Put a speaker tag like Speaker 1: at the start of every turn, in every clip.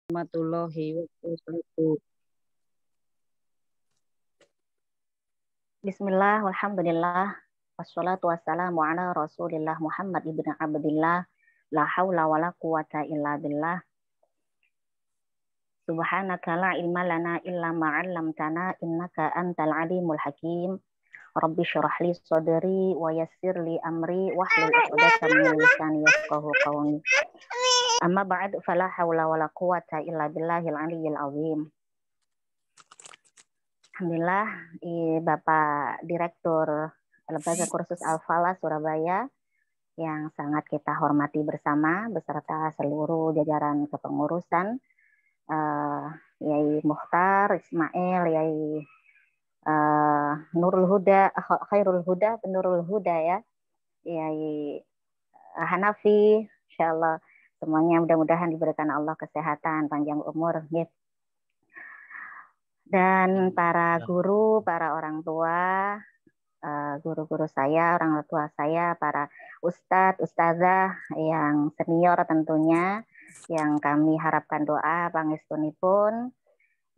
Speaker 1: warahmatullahi wabarakatuh.
Speaker 2: Bismillah, walhamdulillah, wassalatu wassalamu ala rasulillah Muhammad ibn Abdillah, la hawla wa la quwata illa billah. Subhanaka la ilma lana illa ma'allamtana innaka antal alimul hakim. Rabbi syurah li sadri wa yassir li amri wahlul 'uqdatam min lisani yafqahu qawli. Amma ba'd, fala hawla wa la quwata illa billahil aliyyil azim. Alhamdulillah, Bapak Direktur Lembaga Kursus Al-Falah Surabaya yang sangat kita hormati bersama beserta seluruh jajaran kepengurusan, Yai Mukhtar Ismail, Yai Nurul Huda, Khairul Huda, Nurul Huda ya, Yai Hanafi, insyaallah semuanya mudah-mudahan diberikan Allah kesehatan, panjang umur, gitu. Dan para guru, para orang tua, guru-guru saya, orang tua saya, para ustadz, ustazah yang senior tentunya, yang kami harapkan doa pangestunipun,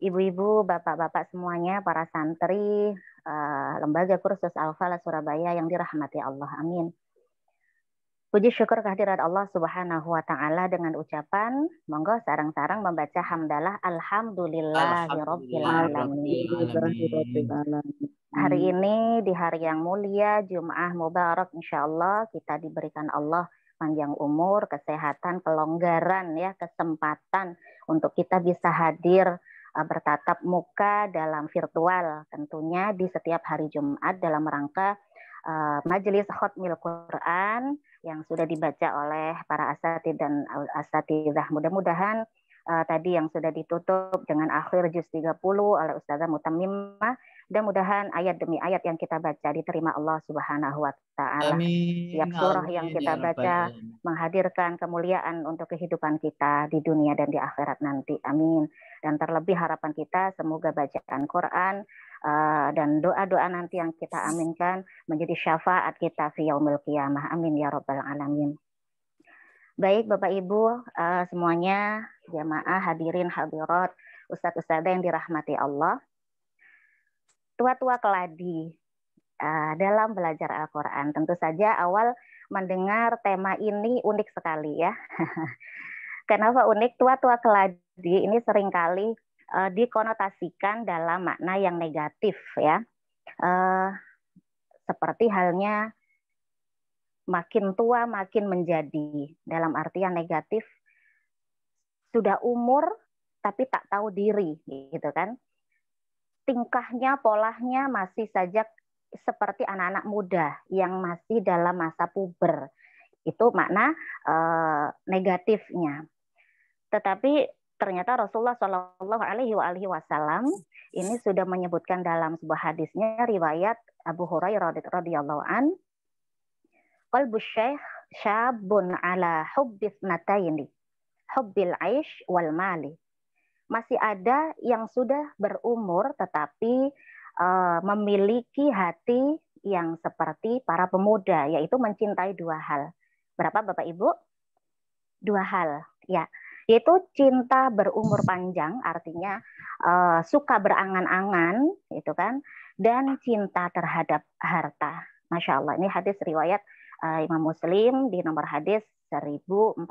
Speaker 2: ibu-ibu, bapak-bapak semuanya, para santri, Lembaga Kursus Al-Falah Surabaya yang dirahmati Allah, amin. Puji syukur kehadirat Allah Subhanahu wa Ta'ala dengan ucapan, monggo sarang-sarang membaca hamdalah alhamdulillahirabbil alamin. Hari ini di hari yang mulia, Jum'ah Mubarak, insya Allah kita diberikan Allah panjang umur, kesehatan, kelonggaran, ya, kesempatan untuk kita bisa hadir bertatap muka dalam virtual, tentunya di setiap hari Jumat dalam rangka majelis Khatmil Quran yang sudah dibaca oleh para asatidz dan asatidzah. Mudah-mudahan tadi yang sudah ditutup dengan akhir juz 30 oleh Ustazah Mutammimah, mudah-mudahan ayat demi ayat yang kita baca diterima Allah Subhanahu wa Ta'ala. Setiap surah yang kita baca menghadirkan kemuliaan untuk kehidupan kita di dunia dan di akhirat nanti. Amin. Dan terlebih harapan kita semoga bacaan Quran dan doa-doa nanti yang kita aminkan menjadi syafaat kita fi yaumil qiyamah. Amin ya rabbal alamin. Baik Bapak Ibu semuanya, jamaah hadirin hadirat, ustadz ustadzah yang dirahmati Allah. Tua-tua keladi dalam belajar Al-Quran. Tentu saja awal mendengar tema ini unik sekali ya. Kenapa unik? Tua-tua keladi ini seringkali dikonotasikan dalam makna yang negatif ya. Seperti halnya makin tua makin menjadi, dalam artian negatif, sudah umur tapi tak tahu diri gitu kan. Tingkahnya, polanya masih saja seperti anak-anak muda yang masih dalam masa puber. Itu makna negatifnya. Tetapi ternyata Rasulullah Shallallahu Alaihi Wasallam ini sudah menyebutkan dalam sebuah hadisnya riwayat Abu Hurairah radhiyallahu an, qalbu syekh syabun ala hubbis nataini, hubbil aish wal mali. Masih ada yang sudah berumur tetapi memiliki hati yang seperti para pemuda, yaitu mencintai dua hal. Berapa Bapak Ibu? Dua hal, ya. Yaitu cinta berumur panjang, artinya suka berangan-angan, gitu kan, dan cinta terhadap harta. Masya Allah, ini hadis riwayat Imam Muslim di nomor hadis 1046.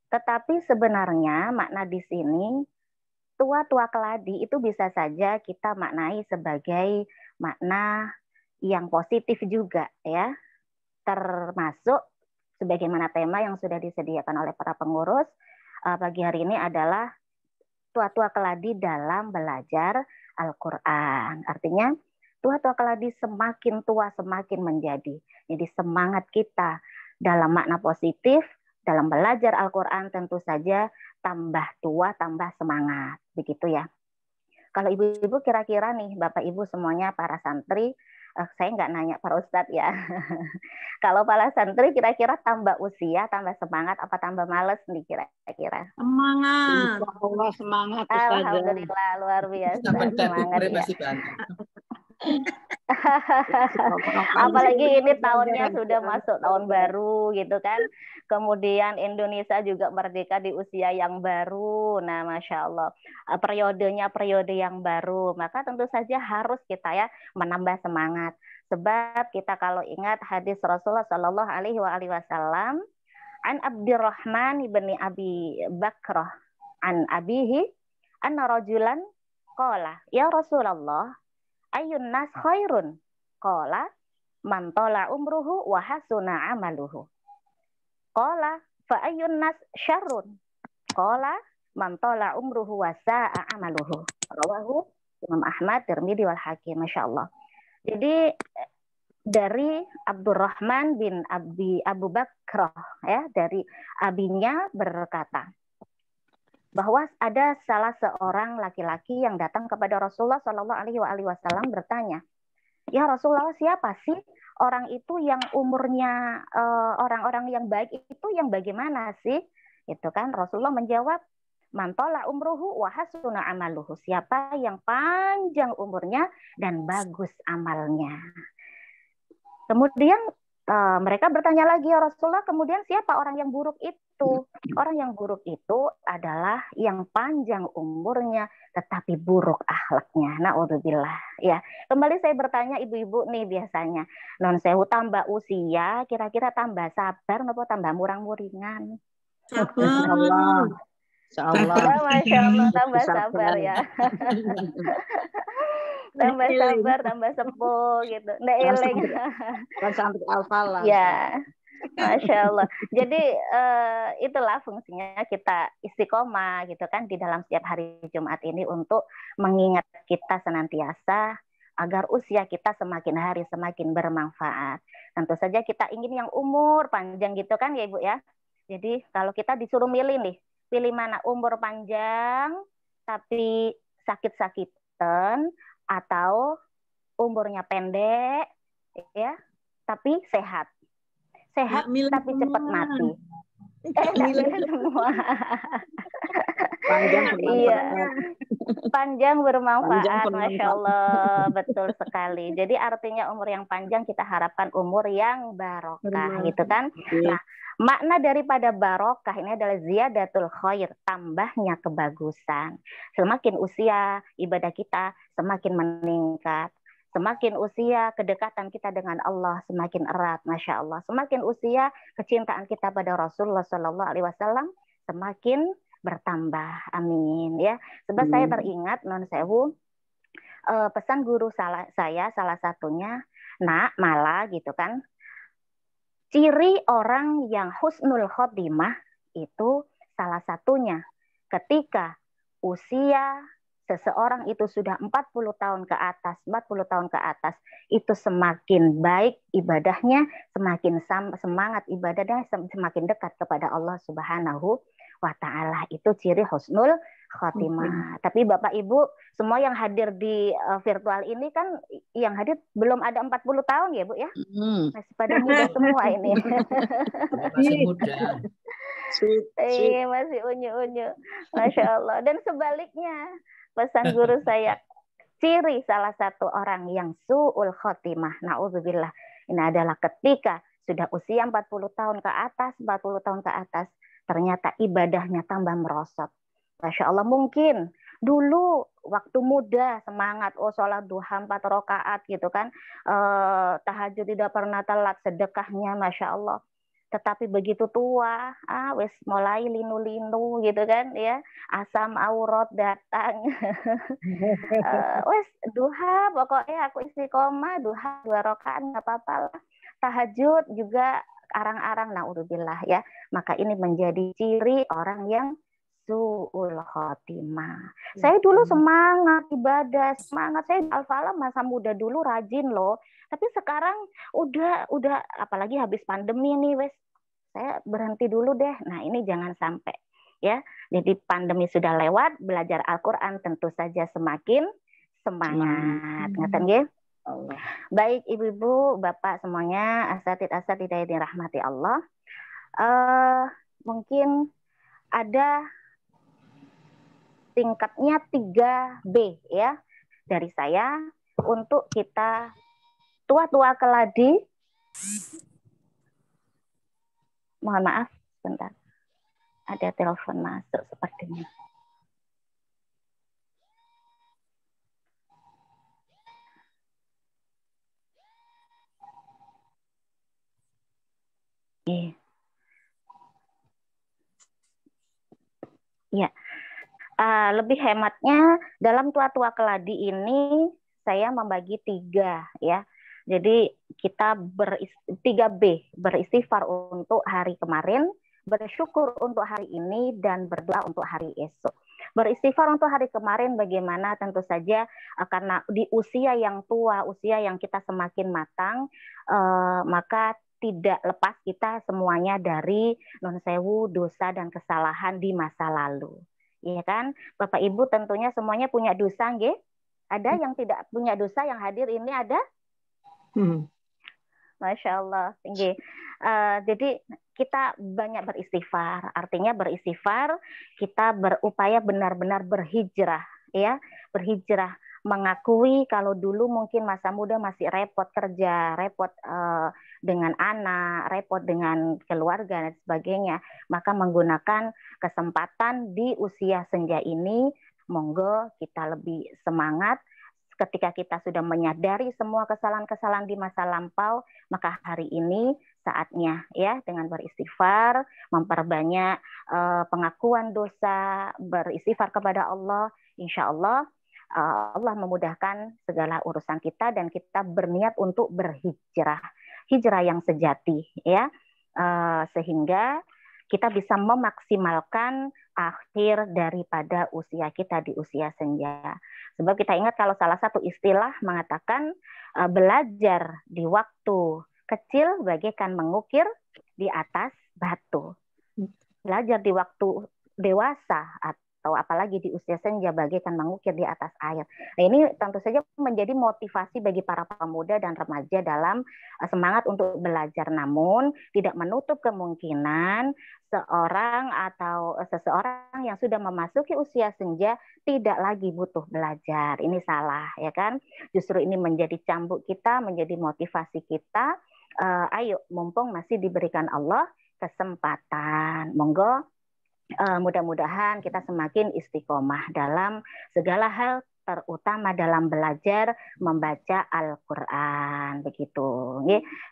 Speaker 2: Tetapi sebenarnya makna di sini tua-tua keladi itu bisa saja kita maknai sebagai makna yang positif juga ya, termasuk sebagaimana tema yang sudah disediakan oleh para pengurus pagi hari ini adalah tua-tua keladi dalam belajar Al-Quran. Artinya tua-tua keladi semakin tua semakin menjadi. Jadi semangat kita dalam makna positif dalam belajar Al-Quran tentu saja tambah tua tambah semangat. Begitu ya. Kalau ibu-ibu kira-kira nih Bapak Ibu semuanya para santri, saya nggak nanya para ustadz ya. Kalau para santri kira-kira tambah usia, tambah semangat, apa tambah males nih kira-kira?
Speaker 1: Semangat. Insya Allah semangat.
Speaker 2: Alhamdulillah luar biasa semangat ya. Apalagi ini tahunnya sudah masuk tahun baru gitu kan. Kemudian Indonesia juga merdeka di usia yang baru. Nah, Masya Allah, periodenya periode yang baru. Maka tentu saja harus kita ya menambah semangat. Sebab kita kalau ingat hadis Rasulullah Shallallahu Alaihi Wasallam, an Abdurrahman ibni Abi Bakrah an abihi anna rajulan qala ya Rasulullah ayun nas khairun qala man tala umruhu wa hasuna amaluhu qala fa ayun nas syarrun qala man tala umruhu wa sa'a amaluhu rawahu Imam Ahmad, Tirmidzi wal Hakim. Masya Allah. Jadi dari Abdurrahman bin Abu Bakrah ya, dari abinya berkata bahwa ada salah seorang laki-laki yang datang kepada Rasulullah Shallallahu Alaihi Wasallam bertanya, ya Rasulullah, siapa sih orang itu yang umurnya orang-orang yang baik itu yang bagaimana sih? Itu kan Rasulullah menjawab, mantola umruhu wa hasuna amaluhu, siapa yang panjang umurnya dan bagus amalnya. Kemudian mereka bertanya lagi, ya Rasulullah, kemudian siapa orang yang buruk itu? Orang yang buruk itu adalah yang panjang umurnya tetapi buruk akhlaknya. Na'udzubillah. Ya, kembali saya bertanya ibu-ibu nih biasanya, non sewu tambah usia, kira-kira tambah sabar nopo tambah murang-muringan?
Speaker 1: Insyaallah. Insyaallah.
Speaker 2: Ya, Masya Allah, tambah sabar ya. Tambah sabar, tambah sepuh gitu. Nggak eling.
Speaker 1: Kan sampai al-falah.
Speaker 2: Ya, Masya Allah. Jadi itulah fungsinya kita istiqomah gitu kan di dalam setiap hari Jumat ini untuk mengingat kita senantiasa agar usia kita semakin hari semakin bermanfaat. Tentu saja kita ingin yang umur panjang gitu kan ya Ibu ya. Jadi kalau kita disuruh milih nih, pilih mana, umur panjang tapi sakit-sakitan atau umurnya pendek ya tapi sehat. Sehat tapi cepat mati. Milih semua.
Speaker 1: Panjang
Speaker 2: iya. Panjang bermanfaat, Masya Allah, betul sekali. Jadi artinya umur yang panjang kita harapkan umur yang barokah, gitu kan? Nah, makna daripada barokah ini adalah ziyadatul khair, tambahnya kebagusan. Semakin usia ibadah kita semakin meningkat. Semakin usia kedekatan kita dengan Allah semakin erat, Masya Allah. Semakin usia kecintaan kita pada Rasulullah Shallallahu Alaihi Wasallam semakin bertambah. Amin ya. Sebab saya teringat non sewu pesan guru saya salah satunya, nak malah gitu kan. Ciri orang yang husnul khotimah itu salah satunya ketika usia seseorang itu sudah 40 tahun ke atas, 40 tahun ke atas, itu semakin baik ibadahnya, semakin semangat ibadahnya, semakin dekat kepada Allah Subhanahu wa Ta'ala. Itu ciri husnul khotimah. Tapi Bapak Ibu, semua yang hadir di virtual ini kan yang hadir belum ada 40 tahun ya Bu ya? Masih pada muda semua ini.
Speaker 3: Masih muda.
Speaker 2: Masih unyu-unyu. Masya Allah. Dan sebaliknya, pesan guru saya, ciri salah satu orang yang su'ul khotimah, na'udzubillah, ini adalah ketika sudah usia 40 tahun ke atas, 40 tahun ke atas, ternyata ibadahnya tambah merosot. Masya Allah, mungkin dulu waktu muda semangat, sholat duha 4 rakaat gitu kan, tahajud tidak pernah telat, sedekahnya Masya Allah. Tetapi begitu tua, wes mulai linu-linu gitu kan ya, asam aurat datang. Wes duha pokoknya aku istiqomah, duha 2 rakaat nggak apa-apa lah. Tahajud juga arang-arang, naudzubillah ya. Maka ini menjadi ciri orang yang su'ul khotimah. Saya dulu semangat ibadah, semangat, saya al-falah masa muda dulu rajin loh. Tapi sekarang udah apalagi habis pandemi nih wes, saya berhenti dulu deh. Nah, ini jangan sampai ya. Jadi pandemi sudah lewat, belajar Al-Qur'an tentu saja semakin semangat. Ngaten nggih? Baik Ibu-ibu, Bapak semuanya, asatid yang dirahmati Allah. Mungkin ada tingkatnya 3B ya dari saya untuk kita tua-tua keladi, mohon maaf, sebentar. Ada telepon masuk sepertinya. Ya, lebih hematnya dalam tua-tua keladi ini saya membagi 3 ya. Jadi kita 3B, beristighfar untuk hari kemarin, bersyukur untuk hari ini, dan berdoa untuk hari esok. Beristighfar untuk hari kemarin bagaimana? Tentu saja karena di usia yang tua, usia yang kita semakin matang, maka tidak lepas kita semuanya dari non sewu, dosa dan kesalahan di masa lalu. Iya kan? Bapak Ibu tentunya semuanya punya dosa, nggih? Ada yang tidak punya dosa yang hadir ini ada? Masya Allah. Jadi kita banyak beristighfar. Artinya beristighfar, kita berupaya benar-benar berhijrah, ya, berhijrah, mengakui kalau dulu mungkin masa muda masih repot kerja, repot dengan anak, repot dengan keluarga dan sebagainya. Maka menggunakan kesempatan di usia senja ini, monggo kita lebih semangat. Ketika kita sudah menyadari semua kesalahan-kesalahan di masa lampau, maka hari ini saatnya ya dengan beristighfar, memperbanyak pengakuan dosa, beristighfar kepada Allah. Insya Allah Allah memudahkan segala urusan kita dan kita berniat untuk berhijrah, hijrah yang sejati ya, sehingga kita bisa memaksimalkan akhir daripada usia kita di usia senja. Sebab kita ingat kalau salah satu istilah mengatakan belajar di waktu kecil bagaikan mengukir di atas batu. Belajar di waktu dewasa atau apalagi di usia senja bagaikan mengukir di atas air. Nah, ini tentu saja menjadi motivasi bagi para pemuda dan remaja dalam semangat untuk belajar, namun tidak menutup kemungkinan seorang atau seseorang yang sudah memasuki usia senja tidak lagi butuh belajar. Ini salah, ya kan? Justru ini menjadi cambuk kita, menjadi motivasi kita. Ayo, mumpung masih diberikan Allah kesempatan, monggo. Mudah-mudahan kita semakin istiqomah dalam segala hal, terutama dalam belajar membaca Al-Quran, begitu.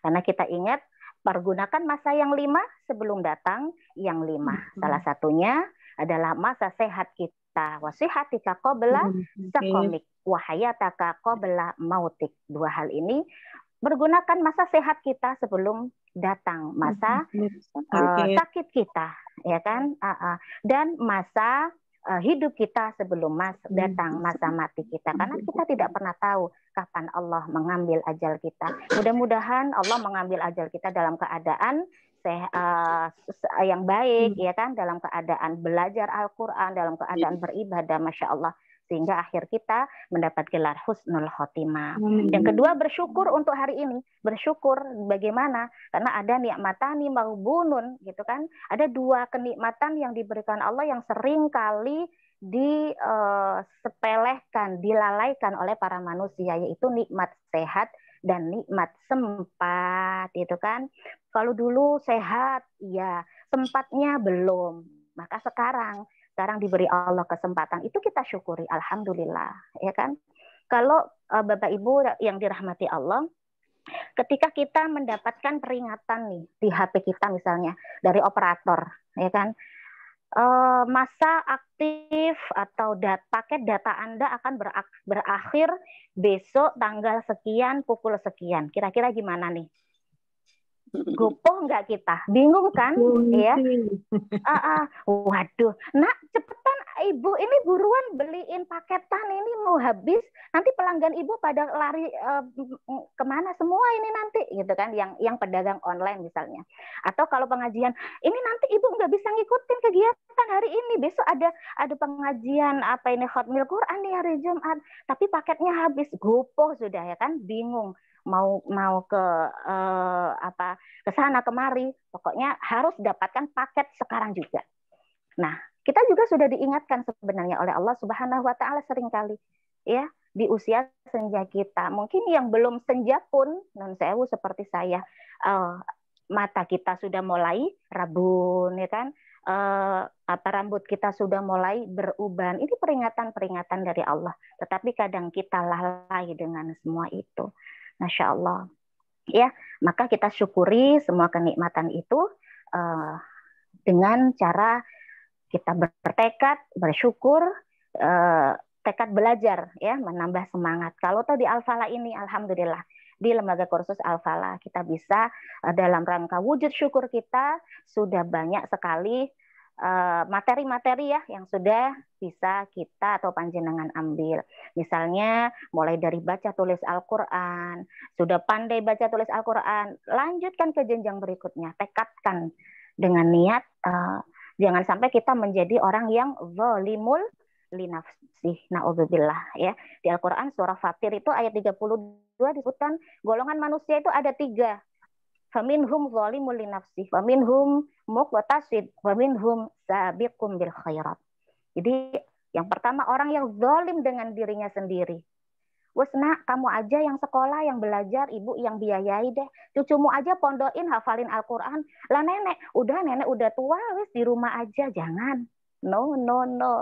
Speaker 2: Karena kita ingat pergunakan masa yang 5 sebelum datang yang 5. Salah satunya adalah masa sehat kita. Wasihatika qabla sakomik, wahayataka qabla mautik. 2 hal ini bergunakan masa sehat kita sebelum datang masa sakit kita, ya kan? Dan masa hidup kita sebelum datang masa mati kita, karena kita tidak pernah tahu kapan Allah mengambil ajal kita. Mudah-mudahan Allah mengambil ajal kita dalam keadaan yang baik, ya kan? Dalam keadaan belajar Al-Quran, dalam keadaan beribadah, Masya Allah, sehingga akhir kita mendapat gelar husnul khotimah. Yang kedua, bersyukur untuk hari ini. Bersyukur bagaimana? Karena ada nikmatani maghbunun, gitu kan? Ada 2 kenikmatan yang diberikan Allah yang sering kali disepelehkan, dilalaikan oleh para manusia, yaitu nikmat sehat dan nikmat sempat, gitu kan? Kalau dulu sehat, ya, sempatnya belum. Maka sekarang diberi Allah kesempatan, itu kita syukuri, alhamdulillah, ya kan? Kalau Bapak Ibu yang dirahmati Allah, ketika kita mendapatkan peringatan nih di HP kita misalnya dari operator, ya kan, masa aktif atau paket data Anda akan berakhir besok tanggal sekian pukul sekian, kira-kira gimana nih? Gopoh nggak kita? Bingung kan? Ya. Waduh, nak cepetan ibu, ini buruan beliin paketan, ini mau habis. Nanti pelanggan ibu pada lari kemana semua ini nanti, gitu kan? Yang pedagang online misalnya. Atau kalau pengajian, ini nanti ibu nggak bisa ngikutin kegiatan hari ini. Besok ada pengajian Khatmil Quran nih hari Jumat, tapi paketnya habis. Gopoh sudah, ya kan? Bingung. Mau ke ke sana kemari, pokoknya harus dapatkan paket sekarang juga. Nah, kita juga sudah diingatkan sebenarnya oleh Allah Subhanahu wa taala seringkali, ya, di usia senja kita. Mungkin yang belum senja pun, non sewu seperti saya, mata kita sudah mulai rabun, ya kan? Rambut kita sudah mulai beruban. Ini peringatan-peringatan dari Allah. Tetapi kadang kita lalai dengan semua itu. Masya Allah. Ya, maka kita syukuri semua kenikmatan itu dengan cara kita bertekad, bersyukur, tekad belajar, ya, menambah semangat. Kalau tahu di Al-Falah ini, alhamdulillah, di lembaga kursus Al-Falah kita bisa dalam rangka wujud syukur kita sudah banyak sekali materi-materi ya yang sudah bisa kita atau panjenengan ambil. Misalnya mulai dari baca tulis Al-Quran, sudah pandai baca tulis Al-Quran, lanjutkan ke jenjang berikutnya, tekadkan dengan niat jangan sampai kita menjadi orang yang zalimul linafsih, na'udzubillah, ya. Di Al-Quran surah Fatir itu ayat 32 disebutkan golongan manusia itu ada 3. Faminhum zalimul linafsih, faminhum muqtasid, faminhum sabiqum bil khairat. Jadi yang pertama orang yang zalim dengan dirinya sendiri. Wes nak, kamu aja yang sekolah, yang belajar, ibu yang biayai deh. Cucumu aja pondokin, hafalin Al-Quran. Lah nenek udah tua, wes di rumah aja, jangan. No,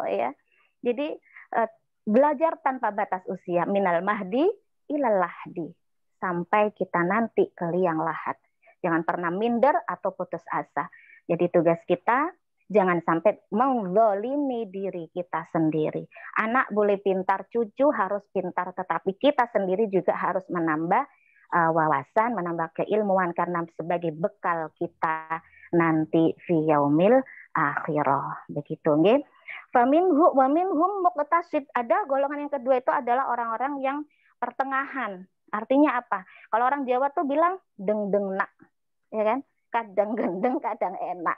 Speaker 2: ya. Jadi belajar tanpa batas usia, minal mahdi ilal lahdi, sampai kita nanti ke liang lahat. Jangan pernah minder atau putus asa. Jadi tugas kita jangan sampai menzalimi diri kita sendiri. Anak boleh pintar, cucu harus pintar, tetapi kita sendiri juga harus menambah wawasan, menambah keilmuan karena sebagai bekal kita nanti fi yaumil akhirah. Begitu nggih. Wa minhum muqtasid. Ada golongan yang kedua itu adalah orang-orang yang pertengahan. Artinya apa? Kalau orang Jawa tuh bilang deng-deng nak, ya kan? Kadang gendeng, kadang enak.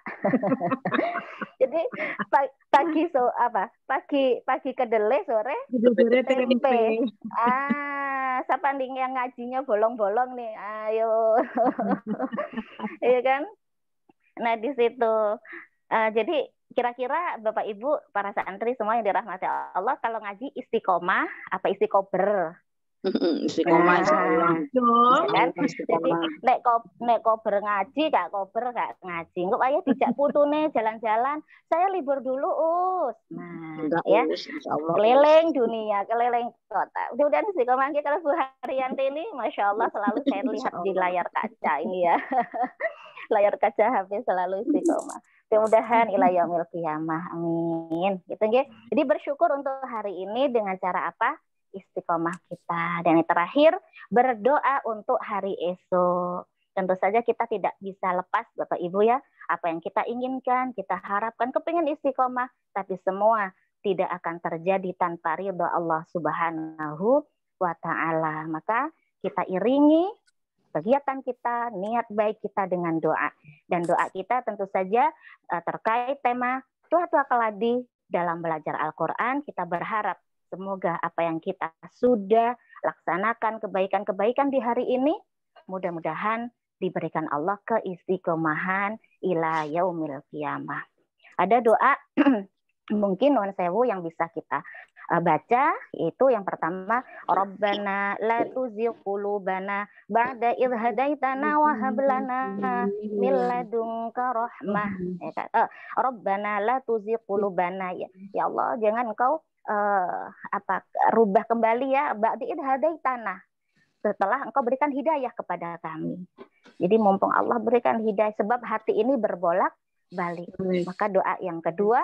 Speaker 2: Jadi pagi kedelai, sore tempe. Siapa nih yang ngajinya bolong-bolong nih? Ayo. Iya kan? Nah, di situ. Jadi kira-kira Bapak Ibu para santri semua yang dirahmati Allah, kalau ngaji istiqomah apa istiqober?
Speaker 1: Istiqomah,
Speaker 2: kan? Jadi nek kober ngaji, gak kober gak ngaji. Engko ayo dijak putune jalan-jalan. Saya libur dulu, Us. Nah, ya. Keliling dunia, keliling kota. Udah istiqomah kita kalau Bu Haryanti ini, Masya Allah selalu saya lihat di layar kaca ini ya. Layar kaca HP selalu istiqomah. Mudah-mudahan ila yaumil qiyamah. Amin. Gitu nggih. Jadi bersyukur untuk hari ini dengan cara apa? Istiqomah kita. Dan yang terakhir, berdoa untuk hari esok. Tentu saja kita tidak bisa lepas Bapak Ibu ya, apa yang kita inginkan, kita harapkan, kepingin istiqomah, tapi semua tidak akan terjadi tanpa ridha Allah Subhanahu wa Ta'ala. Maka kita iringi kegiatan kita, niat baik kita dengan doa. Dan doa kita tentu saja terkait tema tua-tua keladi dalam belajar Al-Quran. Kita berharap semoga apa yang kita sudah laksanakan, kebaikan-kebaikan di hari ini, mudah-mudahan diberikan Allah keistiqomahan ila yaumil qiyamah. Ada doa mungkin nuwun sewu yang bisa kita baca, itu yang pertama, Rabbana la tuzigh qulubana ba'da idh hadaitana wa hab lana min ladunka rahmah. Rabbana la tuzigh qulubana, ya Allah, jangan Engkau rubah kembali ya ba'da idh hadaitana, setelah Engkau berikan hidayah kepada kami. Jadi mumpung Allah berikan hidayah, sebab hati ini berbolak-balik. Maka doa yang kedua,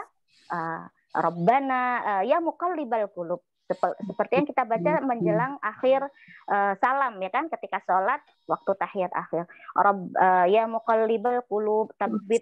Speaker 2: Rabbana ya muqallibal qulub, seperti yang kita baca menjelang akhir salam ya kan, ketika sholat waktu tahiyat akhir. Ya muqallibal qulub sabbit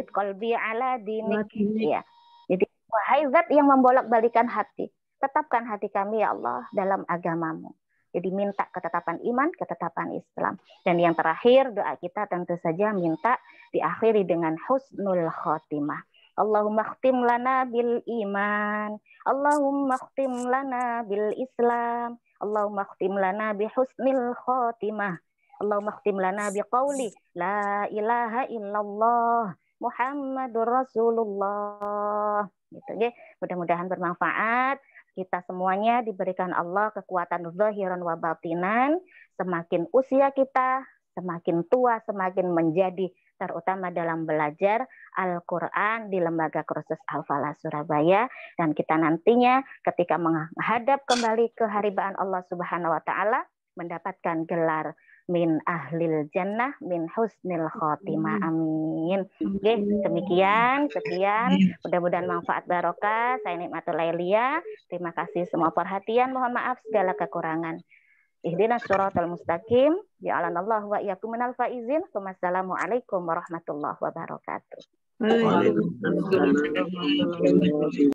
Speaker 2: qalbi ala dinik. Ya. Jadi wahai zat yang membolak-balikan hati, tetapkan hati kami ya Allah dalam agamamu. Jadi minta ketetapan iman, ketetapan Islam. Dan yang terakhir, doa kita tentu saja minta diakhiri dengan husnul khotimah. Allahumma khtim lana bil iman. Allahumma khtim lana bil Islam. Allahumma khtim lana bi husnil khotimah. Allahumma khtim lana bi qawli la ilaha illallah Muhammadur Rasulullah. Gitu, ya. Mudah-mudahan bermanfaat. kita semuanya diberikan Allah kekuatan zahiran wa batinan. Semakin usia kita, semakin tua, semakin menjadi terutama dalam belajar Al-Quran di Lembaga Kursus Al-Falah Surabaya. Dan kita nantinya ketika menghadap kembali ke haribaan Allah Subhanahu wa Ta'ala, mendapatkan gelar min ahlil jannah min husnil khotimah. Amin. Oke, demikian, sekian. Mudah-mudahan manfaat barokah. Saya Nikmatul Lailia. Terima kasih semua perhatian. Mohon maaf segala kekurangan. Ihdinas shiratal mustaqim. Ja'alanallahu wa iyyakum minal faizin. Wassalamualaikum warahmatullahi wabarakatuh.
Speaker 4: Waalaikumsalam.